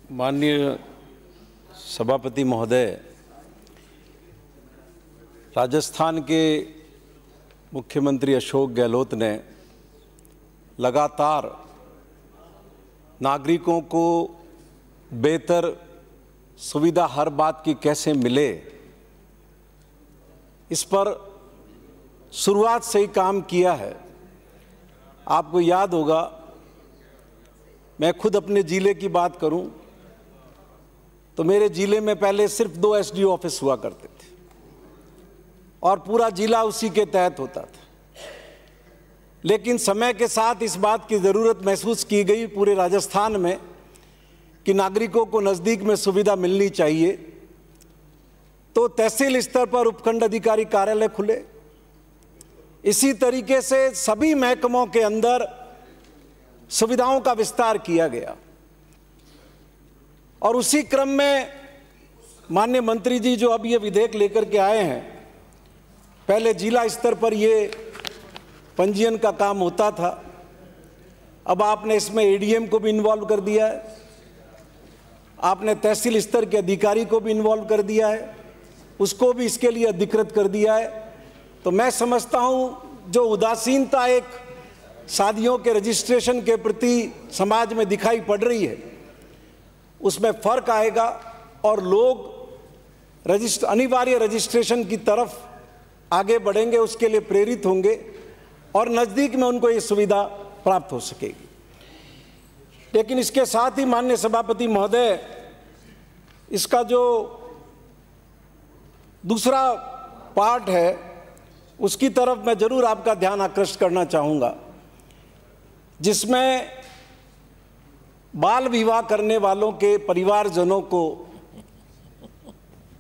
माननीय सभापति महोदय, राजस्थान के मुख्यमंत्री अशोक गहलोत ने लगातार नागरिकों को बेहतर सुविधा हर बात की कैसे मिले, इस पर शुरुआत से ही काम किया है। आपको याद होगा, मैं खुद अपने ज़िले की बात करूं तो मेरे ज़िले में पहले सिर्फ 2 एसडीओ ऑफिस हुआ करते थे और पूरा ज़िला उसी के तहत होता था। लेकिन समय के साथ इस बात की ज़रूरत महसूस की गई पूरे राजस्थान में कि नागरिकों को नज़दीक में सुविधा मिलनी चाहिए, तो तहसील स्तर पर उपखंड अधिकारी कार्यालय खुले। इसी तरीके से सभी महकमों के अंदर सुविधाओं का विस्तार किया गया और उसी क्रम में माननीय मंत्री जी जो अब ये विधेयक लेकर के आए हैं, पहले जिला स्तर पर ये पंजीयन का काम होता था, अब आपने इसमें एडीएम को भी इन्वॉल्व कर दिया है, आपने तहसील स्तर के अधिकारी को भी इन्वॉल्व कर दिया है, उसको भी इसके लिए अधिकृत कर दिया है। तो मैं समझता हूँ जो उदासीनता एक शादियों के रजिस्ट्रेशन के प्रति समाज में दिखाई पड़ रही है, उसमें फर्क आएगा और लोग अनिवार्य रजिस्ट्रेशन की तरफ आगे बढ़ेंगे, उसके लिए प्रेरित होंगे और नज़दीक में उनको ये सुविधा प्राप्त हो सकेगी। लेकिन इसके साथ ही माननीय सभापति महोदय, इसका जो दूसरा पार्ट है उसकी तरफ मैं जरूर आपका ध्यान आकृष्ट करना चाहूँगा, जिसमें बाल विवाह करने वालों के परिवारजनों को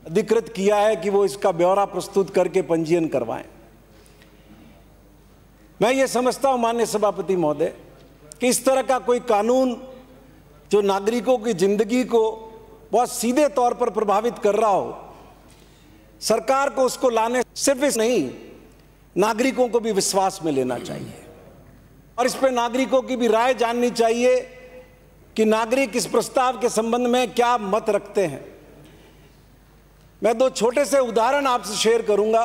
अधिकृत किया है कि वो इसका ब्यौरा प्रस्तुत करके पंजीयन करवाएं। मैं ये समझता हूं माननीय सभापति महोदय कि इस तरह का कोई कानून जो नागरिकों की जिंदगी को बहुत सीधे तौर पर प्रभावित कर रहा हो, सरकार को उसको लाने सिर्फ इस नहीं, नागरिकों को भी विश्वास में लेना चाहिए और इस पर नागरिकों की भी राय जाननी चाहिए कि नागरिक इस प्रस्ताव के संबंध में क्या मत रखते हैं। मैं 2 छोटे से उदाहरण आपसे शेयर करूंगा।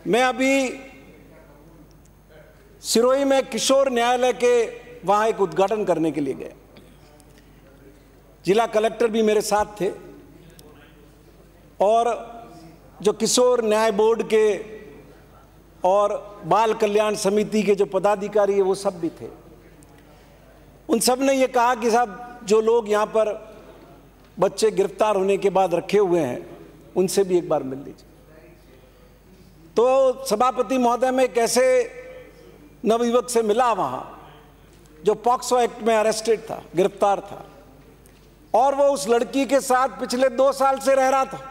मैं अभी सिरोही में किशोर न्यायालय के वहां एक उद्घाटन करने के लिए गया, जिला कलेक्टर भी मेरे साथ थे और जो किशोर न्याय बोर्ड के और बाल कल्याण समिति के जो पदाधिकारी है वो सब भी थे। उन सब ने ये कहा कि साहब जो लोग यहाँ पर बच्चे गिरफ्तार होने के बाद रखे हुए हैं उनसे भी एक बार मिल लीजिए। तो सभापति महोदय में कैसे नवयुवक से मिला वहाँ जो पॉक्सो एक्ट में अरेस्टेड था, गिरफ्तार था, और वो उस लड़की के साथ पिछले 2 साल से रह रहा था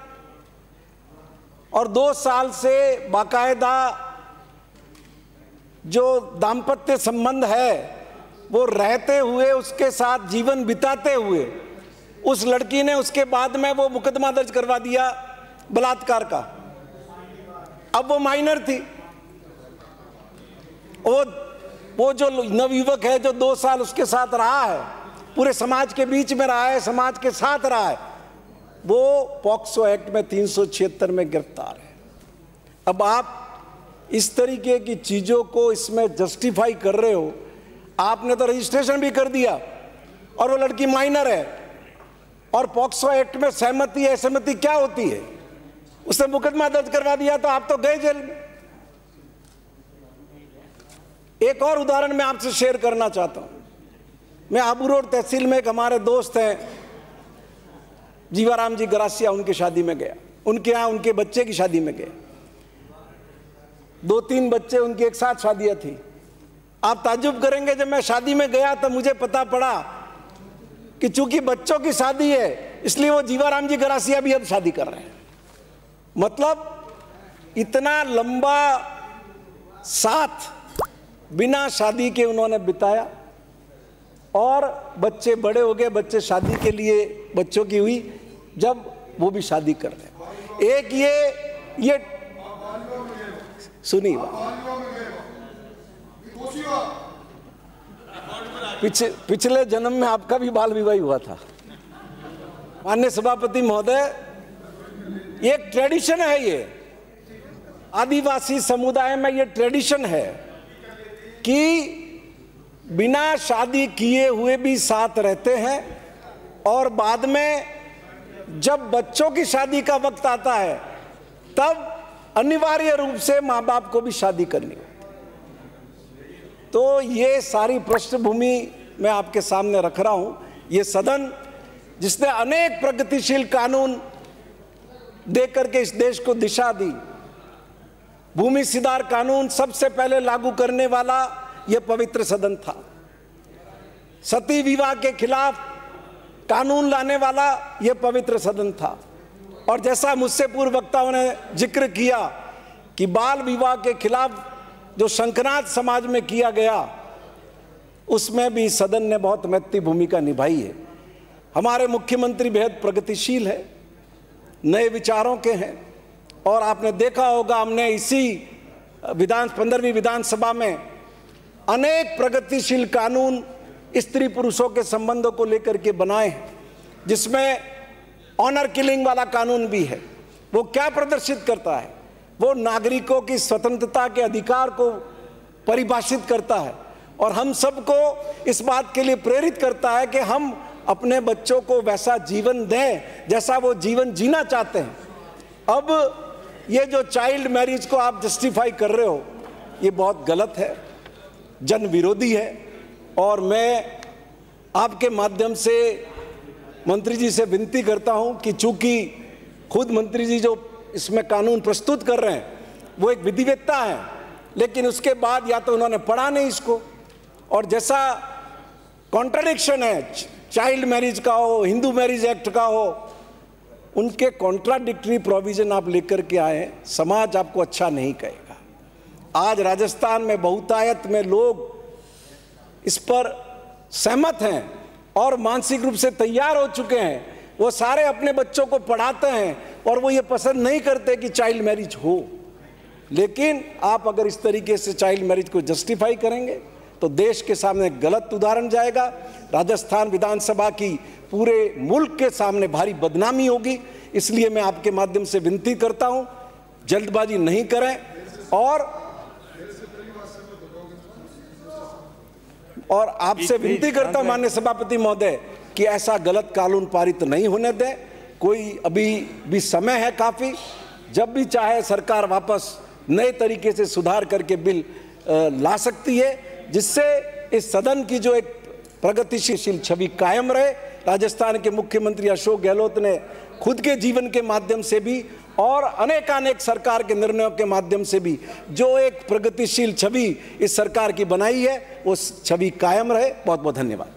और 2 साल से बाकायदा जो दाम्पत्य संबंध है वो रहते हुए, उसके साथ जीवन बिताते हुए उस लड़की ने उसके बाद में वो मुकदमा दर्ज करवा दिया बलात्कार का। अब वो माइनर थी, वो जो नवयुवक है जो 2 साल उसके साथ रहा है, पूरे समाज के बीच में रहा है, समाज के साथ रहा है, वो पॉक्सो एक्ट में 376 में गिरफ्तार है। अब आप इस तरीके की चीजों को इसमें जस्टिफाई कर रहे हो। आपने तो रजिस्ट्रेशन भी कर दिया और वो लड़की माइनर है और पॉक्सो एक्ट में सहमति असहमति क्या होती है, उसने मुकदमा दर्ज करवा दिया तो आप तो गए जेल में। एक और उदाहरण मैं आपसे शेयर करना चाहता हूं। मैं आबू रोड तहसील में एक हमारे दोस्त हैं जीवाराम जी गरासिया, उनकी शादी में गया, उनके यहाँ उनके बच्चे की शादी में गया। 2-3 बच्चे उनकी एक साथ शादियां थी। आप ताज्जुब करेंगे, जब मैं शादी में गया तो मुझे पता पड़ा कि चूंकि बच्चों की शादी है इसलिए वो जीवाराम जी गरासिया भी अब शादी कर रहे हैं। मतलब इतना लंबा साथ बिना शादी के उन्होंने बिताया और बच्चे बड़े हो गए, बच्चे शादी के लिए बच्चों की हुई, जब वो भी शादी कर रहे। एक ये सुनिए पिछले जन्म में आपका भी बाल विवाह हुआ था। माननीय सभापति महोदय, एक ट्रेडिशन है, ये आदिवासी समुदाय में ये ट्रेडिशन है कि बिना शादी किए हुए भी साथ रहते हैं और बाद में जब बच्चों की शादी का वक्त आता है तब अनिवार्य रूप से माँ बाप को भी शादी करनी है। तो ये सारी पृष्ठभूमि मैं आपके सामने रख रहा हूं। ये सदन जिसने अनेक प्रगतिशील कानून देकर के इस देश को दिशा दी, भूमि सुधार कानून सबसे पहले लागू करने वाला यह पवित्र सदन था। सती विवाह के खिलाफ कानून लाने वाला यह पवित्र सदन था। और जैसा मुझसे पूर्व वक्ताओं ने जिक्र किया कि बाल विवाह के खिलाफ जो शंखनाद समाज में किया गया, उसमें भी सदन ने बहुत महत्वपूर्ण भूमिका निभाई है। हमारे मुख्यमंत्री बेहद प्रगतिशील है, नए विचारों के हैं। और आपने देखा होगा, हमने इसी 15वीं विधानसभा में अनेक प्रगतिशील कानून स्त्री पुरुषों के संबंधों को लेकर के बनाए हैं, जिसमें ऑनर किलिंग वाला कानून भी है। वो क्या प्रदर्शित करता है? वो नागरिकों की स्वतंत्रता के अधिकार को परिभाषित करता है और हम सबको इस बात के लिए प्रेरित करता है कि हम अपने बच्चों को वैसा जीवन दें जैसा वो जीवन जीना चाहते हैं। अब ये जो चाइल्ड मैरिज को आप जस्टिफाई कर रहे हो, ये बहुत गलत है, जन विरोधी है। और मैं आपके माध्यम से मंत्री जी से विनती करता हूं कि चूंकि खुद मंत्री जी जो इसमें कानून प्रस्तुत कर रहे हैं वो एक विधिवेत्ता है, लेकिन उसके बाद या तो उन्होंने पढ़ा नहीं इसको, और जैसा कॉन्ट्राडिक्शन है चाइल्ड मैरिज का हो, हिंदू मैरिज एक्ट का हो, उनके कॉन्ट्राडिक्टरी प्रोविजन आप लेकर के आए, समाज आपको अच्छा नहीं कहेगा। आज राजस्थान में बहुतायत में लोग इस पर सहमत हैं और मानसिक रूप से तैयार हो चुके हैं। वो सारे अपने बच्चों को पढ़ाते हैं और वो ये पसंद नहीं करते कि चाइल्ड मैरिज हो। लेकिन आप अगर इस तरीके से चाइल्ड मैरिज को जस्टिफाई करेंगे तो देश के सामने गलत उदाहरण जाएगा। राजस्थान विधानसभा की पूरे मुल्क के सामने भारी बदनामी होगी। इसलिए मैं आपके माध्यम से विनती करता हूं, जल्दबाजी नहीं करें और आपसे विनती करता हूं माननीय सभापति महोदय कि ऐसा गलत कानून पारित नहीं होने दें। कोई अभी भी समय है काफी, जब भी चाहे सरकार वापस नए तरीके से सुधार करके बिल ला सकती है, जिससे इस सदन की जो एक प्रगतिशील छवि कायम रहे। राजस्थान के मुख्यमंत्री अशोक गहलोत ने खुद के जीवन के माध्यम से भी और अनेकानेक सरकार के निर्णयों के माध्यम से भी जो एक प्रगतिशील छवि इस सरकार की बनाई है, वो छवि कायम रहे। बहुत बहुत धन्यवाद।